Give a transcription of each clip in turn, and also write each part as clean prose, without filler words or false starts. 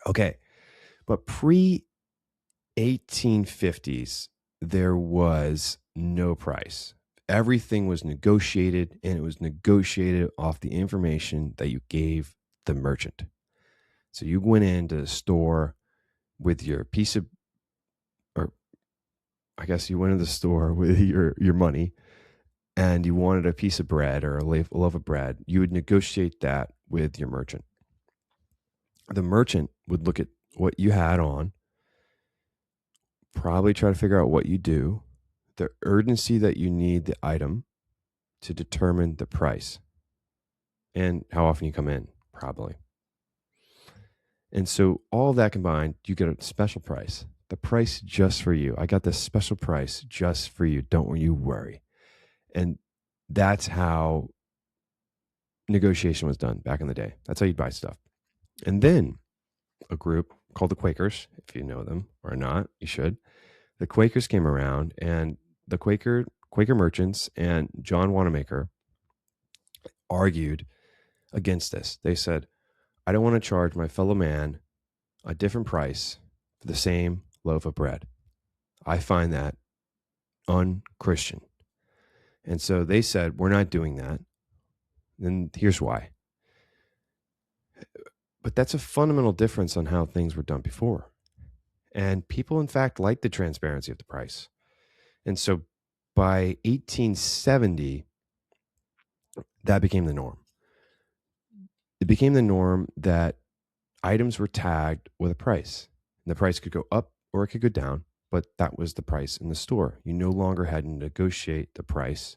Okay. But pre 1850s, there was no price. Everything was negotiated, and it was negotiated off the information that you gave the merchant. So you went into the store with your piece of, or I guess you went into the store with your money, and you wanted a piece of bread or a loaf of bread. You would negotiate that with your merchant. The merchant would look at what you had on, probably try to figure out what you do, the urgency that you need the item to determine the price, and how often you come in, probably. And so all of that combined, you get a special price. The price just for you. I got this special price just for you. Don't you worry. And that's how negotiation was done back in the day. That's how you'd buy stuff. And then a group called the Quakers, if you know them or not, you should. The Quakers came around, and the Quaker merchants and John Wanamaker argued against this. They said, I don't want to charge my fellow man a different price for the same loaf of bread. I find that unchristian. And so they said, we're not doing that. And here's why. But that's a fundamental difference on how things were done before. And people, in fact, like the transparency of the price. And so by 1870, that became the norm. It became the norm that items were tagged with a price. And the price could go up or it could go down, but that was the price in the store. You no longer had to negotiate the price,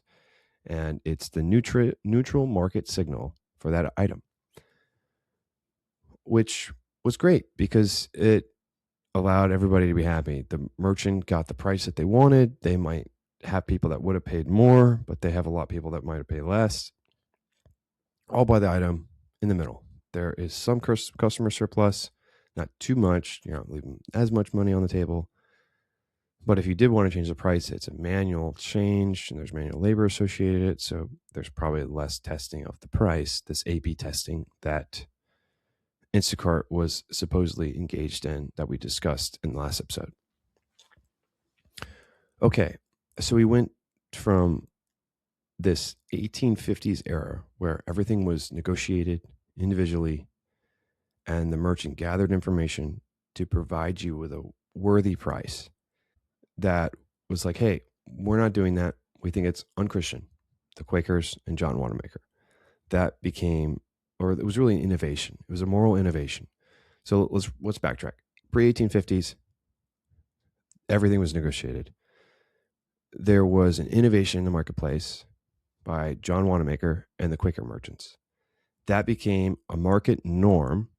and it's the neutral market signal for that item, which was great because it allowed everybody to be happy. The merchant got the price that they wanted. They might have people that would have paid more, but they have a lot of people that might have paid less. All buy the item in the middle. There is some customer surplus, not too much. You're not leaving as much money on the table. But if you did want to change the price, it's a manual change, and there's manual labor associated with it. So there's probably less testing of the price, this A/B testing that Instacart was supposedly engaged in that we discussed in the last episode. Okay, so we went from this 1850s era where everything was negotiated individually, and the merchant gathered information to provide you with a worthy price that was like, hey, we're not doing that. We think it's unchristian. The Quakers and John Wanamaker. That became, or it was really an innovation. It was a moral innovation. So let's backtrack. Pre-1850s, everything was negotiated. There was an innovation in the marketplace by John Wanamaker and the Quaker merchants. That became a market norm,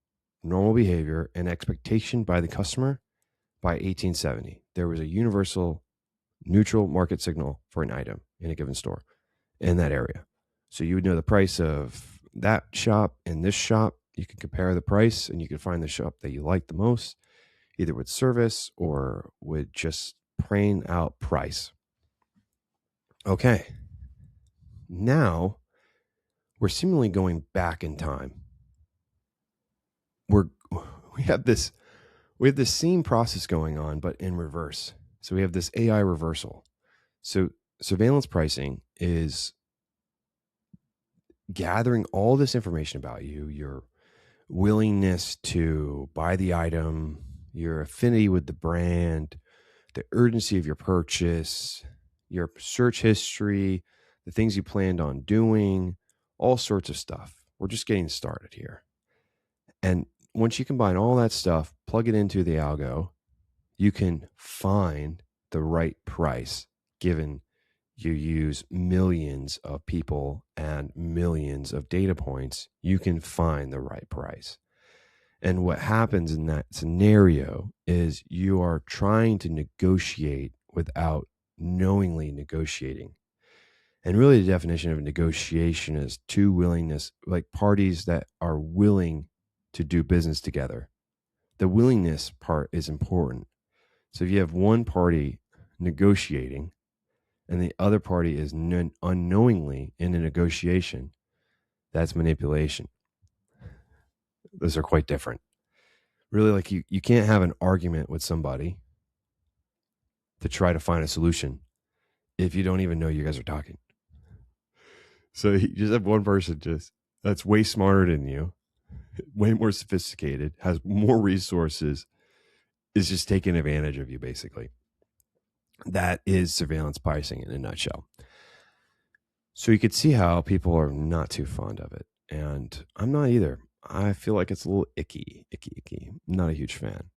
normal behavior, and expectation by the customer by 1870. There was a universal neutral market signal for an item in a given store in that area. So you would know the price of that shop and this shop. You could compare the price, and you could find the shop that you like the most, either with service or with just plain out price. Okay. Now we're seemingly going back in time. We have this same process going on, but in reverse. So we have this AI reversal. So surveillance pricing is gathering all this information about you, your willingness to buy the item, your affinity with the brand, the urgency of your purchase, your search history, the things you planned on doing, all sorts of stuff. We're just getting started here. And once you combine all that stuff, plug it into the algo, you can find the right price given you use millions of people and millions of data points. You can find the right price. And what happens in that scenario is you are trying to negotiate without knowingly negotiating. And really the definition of negotiation is two willingness, like parties that are willing to do business together. The willingness part is important. So if you have one party negotiating and the other party is unknowingly in a negotiation, that's manipulation. Those are quite different. really, like, you can't have an argument with somebody to try to find a solution if you don't even know you guys are talking. So you just have one person just that's way smarter than you, way more sophisticated, has more resources, is just taking advantage of you, basically. That is surveillance pricing in a nutshell. So you could see how people are not too fond of it. And I'm not either. I feel like it's a little icky, icky, icky. Not a huge fan.